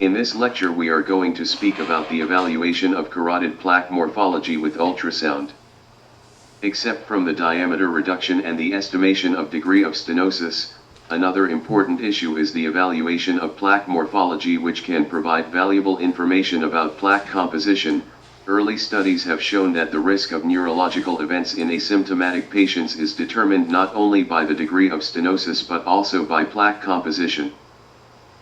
In this lecture we are going to speak about the evaluation of carotid plaque morphology with ultrasound. Except from the diameter reduction and the estimation of degree of stenosis, another important issue is the evaluation of plaque morphology, which can provide valuable information about plaque composition. Early studies have shown that the risk of neurological events in asymptomatic patients is determined not only by the degree of stenosis but also by plaque composition.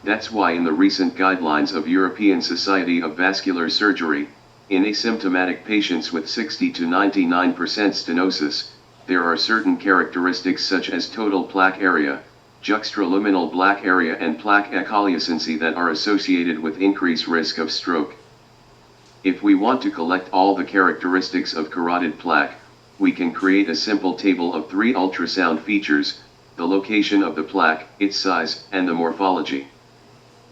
That's why in the recent guidelines of European Society of Vascular Surgery, in asymptomatic patients with 60 to 99% stenosis, there are certain characteristics such as total plaque area, juxtaluminal plaque area and plaque echolucency that are associated with increased risk of stroke. If we want to collect all the characteristics of carotid plaque, we can create a simple table of 3 ultrasound features: the location of the plaque, its size, and the morphology.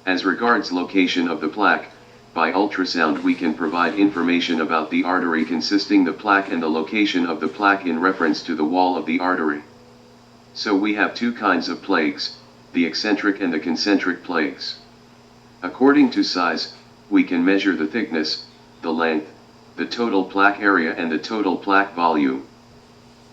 As regards location of the plaque, by ultrasound we can provide information about the artery consisting the plaque and the location of the plaque in reference to the wall of the artery. So we have 2 kinds of plaques, the eccentric and the concentric plaques. According to size, we can measure the thickness, the length, the total plaque area and the total plaque volume.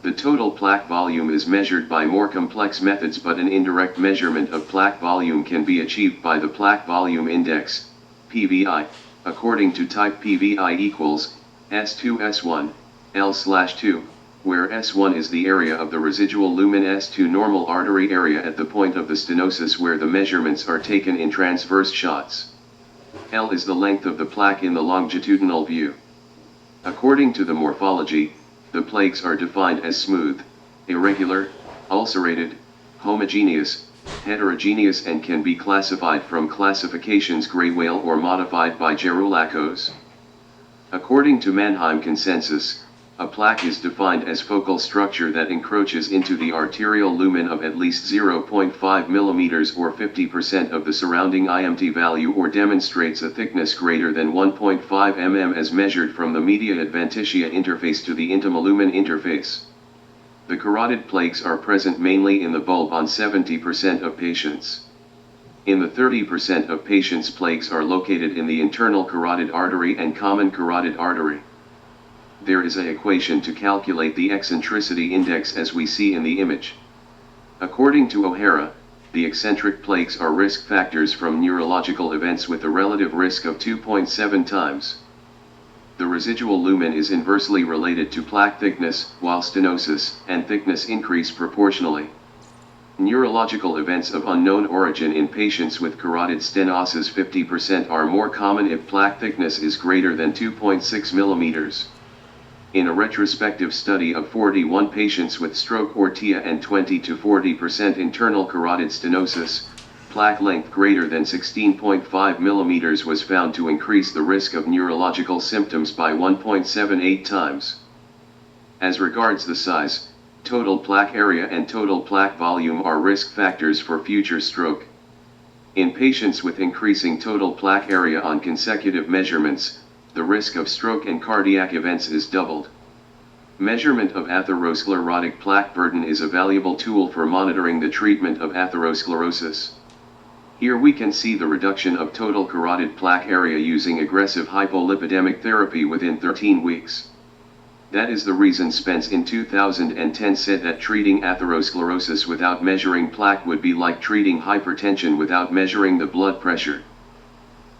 The total plaque volume is measured by more complex methods, but an indirect measurement of plaque volume can be achieved by the plaque volume index, PVI, according to type PVI equals S2S1, L/2, where S1 is the area of the residual lumen, S2 normal artery area at the point of the stenosis where the measurements are taken in transverse shots. L is the length of the plaque in the longitudinal view. According to the morphology, the plaques are defined as smooth, irregular, ulcerated, homogeneous, heterogeneous, and can be classified from classifications gray whale or modified by Gerulakos. According to Mannheim consensus, a plaque is defined as focal structure that encroaches into the arterial lumen of at least 0.5 mm or 50% of the surrounding IMT value, or demonstrates a thickness greater than 1.5 mm as measured from the media adventitia interface to the intima-lumen interface. The carotid plaques are present mainly in the bulb on 70% of patients. In the 30% of patients, plaques are located in the internal carotid artery and common carotid artery. There is an equation to calculate the eccentricity index as we see in the image. According to O'Hara, the eccentric plaques are risk factors from neurological events with a relative risk of 2.7 times. The residual lumen is inversely related to plaque thickness, while stenosis and thickness increase proportionally. Neurological events of unknown origin in patients with carotid stenosis 50% are more common if plaque thickness is greater than 2.6 millimeters. In a retrospective study of 41 patients with stroke or TIA and 20 to 40% internal carotid stenosis, plaque length greater than 16.5 mm was found to increase the risk of neurological symptoms by 1.78 times. As regards the size, total plaque area and total plaque volume are risk factors for future stroke. In patients with increasing total plaque area on consecutive measurements, the risk of stroke and cardiac events is doubled. Measurement of atherosclerotic plaque burden is a valuable tool for monitoring the treatment of atherosclerosis. Here we can see the reduction of total carotid plaque area using aggressive hypolipidemic therapy within 13 weeks. That is the reason Spence in 2010 said that treating atherosclerosis without measuring plaque would be like treating hypertension without measuring the blood pressure.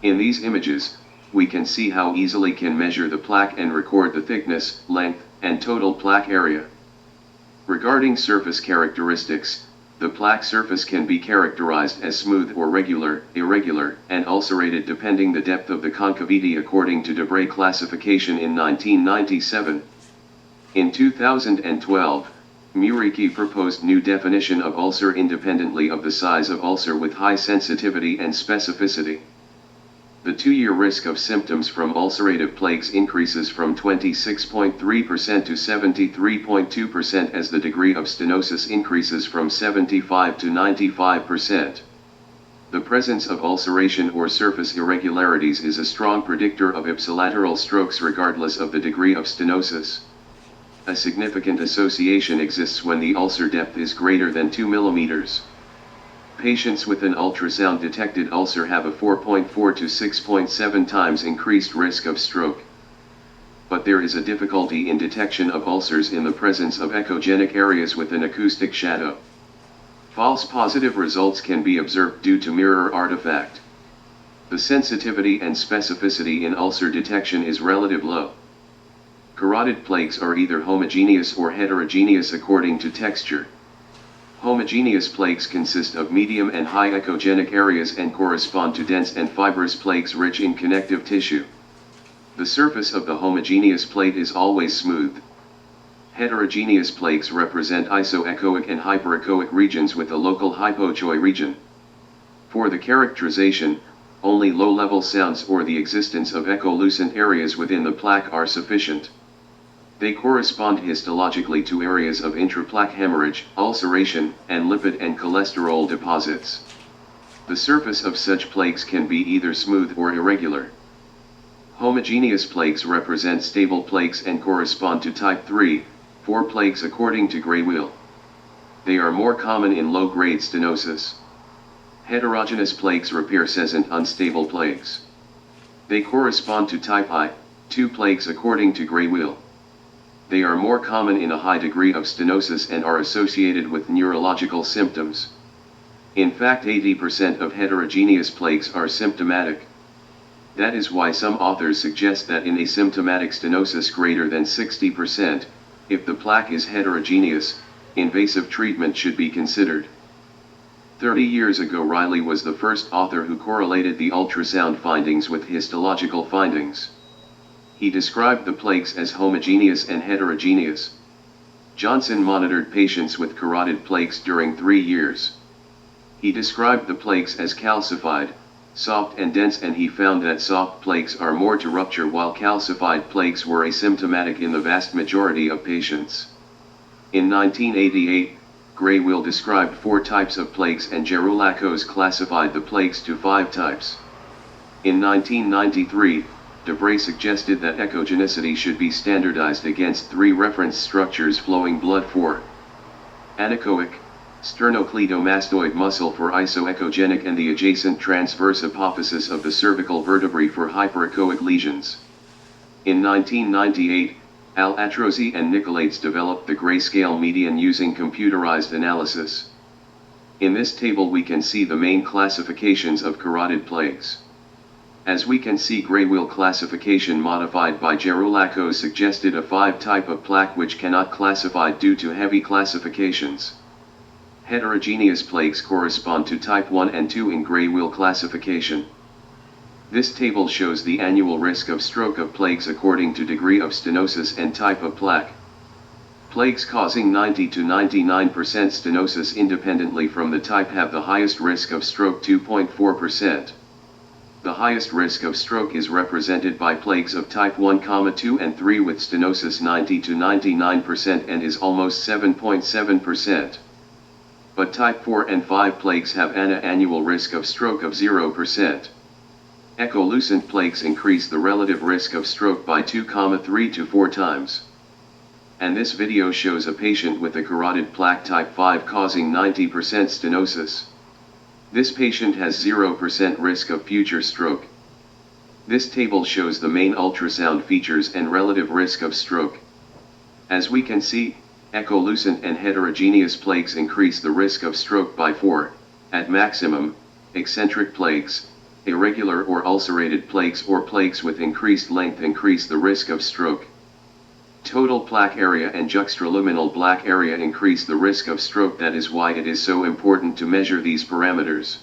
In these images, we can see how easily can measure the plaque and record the thickness, length, and total plaque area. Regarding surface characteristics, the plaque surface can be characterized as smooth or regular, irregular, and ulcerated depending the depth of the concavity according to Debray classification in 1997. In 2012, Muriqi proposed new definition of ulcer independently of the size of ulcer with high sensitivity and specificity. The 2-year risk of symptoms from ulcerative plaques increases from 26.3% to 73.2% as the degree of stenosis increases from 75 to 95%. The presence of ulceration or surface irregularities is a strong predictor of ipsilateral strokes regardless of the degree of stenosis. A significant association exists when the ulcer depth is greater than 2 mm. Patients with an ultrasound-detected ulcer have a 4.4 to 6.7 times increased risk of stroke. But there is a difficulty in detection of ulcers in the presence of echogenic areas with an acoustic shadow. False positive results can be observed due to mirror artifact. The sensitivity and specificity in ulcer detection is relatively low. Carotid plaques are either homogeneous or heterogeneous according to texture. Homogeneous plaques consist of medium and high echogenic areas and correspond to dense and fibrous plaques rich in connective tissue. The surface of the homogeneous plate is always smooth. Heterogeneous plaques represent isoechoic and hyperechoic regions with a local hypoechoic region. For the characterization, only low-level sounds or the existence of echolucent areas within the plaque are sufficient. They correspond histologically to areas of intraplaque hemorrhage, ulceration, and lipid and cholesterol deposits. The surface of such plaques can be either smooth or irregular. Homogeneous plaques represent stable plaques and correspond to type 3, 4 plaques according to Gray-Will. They are more common in low-grade stenosis. Heterogeneous plaques appear as unstable plaques. They correspond to type I, 2 plaques according to Gray-Will. They are more common in a high degree of stenosis and are associated with neurological symptoms. In fact, 80% of heterogeneous plaques are symptomatic. That is why some authors suggest that in asymptomatic stenosis greater than 60%, if the plaque is heterogeneous, invasive treatment should be considered. 30 years ago, Riley was the first author who correlated the ultrasound findings with histological findings. He described the plaques as homogeneous and heterogeneous. Johnson monitored patients with carotid plaques during 3 years. He described the plaques as calcified, soft and dense, and he found that soft plaques are more to rupture while calcified plaques were asymptomatic in the vast majority of patients. In 1988, Gray-Will described 4 types of plaques and Gerulakos classified the plaques to 5 types. In 1993, Debray suggested that echogenicity should be standardized against 3 reference structures flowing blood for anechoic, sternocleidomastoid muscle for isoechogenic, and the adjacent transverse apophysis of the cervical vertebrae for hyperechoic lesions. In 1998, Al-Atrozi and Nicolates developed the grayscale median using computerized analysis. In this table we can see the main classifications of carotid plaques. As we can see, Gray-Will classification modified by Gerulakos suggested a 5 type of plaque which cannot classify due to heavy classifications. Heterogeneous plaques correspond to type 1 and 2 in Gray-Will classification. This table shows the annual risk of stroke of plaques according to degree of stenosis and type of plaque. Plaques causing 90 to 99% stenosis independently from the type have the highest risk of stroke, 2.4%. The highest risk of stroke is represented by plaques of type 1, 2 and 3 with stenosis 90 to 99% and is almost 7.7%. But type 4 and 5 plaques have an annual risk of stroke of 0%. Echolucent plaques increase the relative risk of stroke by 2, 3 to 4 times. And this video shows a patient with a carotid plaque type 5 causing 90% stenosis. This patient has 0% risk of future stroke. This table shows the main ultrasound features and relative risk of stroke. As we can see, echolucent and heterogeneous plaques increase the risk of stroke by 4, at maximum. Eccentric plaques, irregular or ulcerated plaques or plaques with increased length increase the risk of stroke. Total plaque area and juxtaluminal plaque area increase the risk of stroke. That is why it is so important to measure these parameters.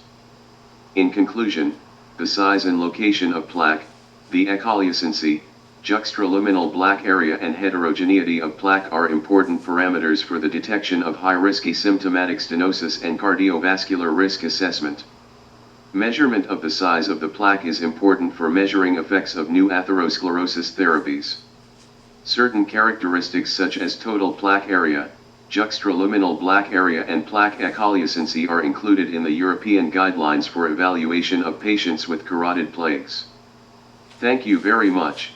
In conclusion, the size and location of plaque, the echolucency, juxtaluminal plaque area and heterogeneity of plaque are important parameters for the detection of high-risk asymptomatic stenosis and cardiovascular risk assessment. Measurement of the size of the plaque is important for measuring effects of new atherosclerosis therapies. Certain characteristics such as total plaque area, juxtaluminal plaque area and plaque echolucency are included in the European guidelines for evaluation of patients with carotid plaques. Thank you very much.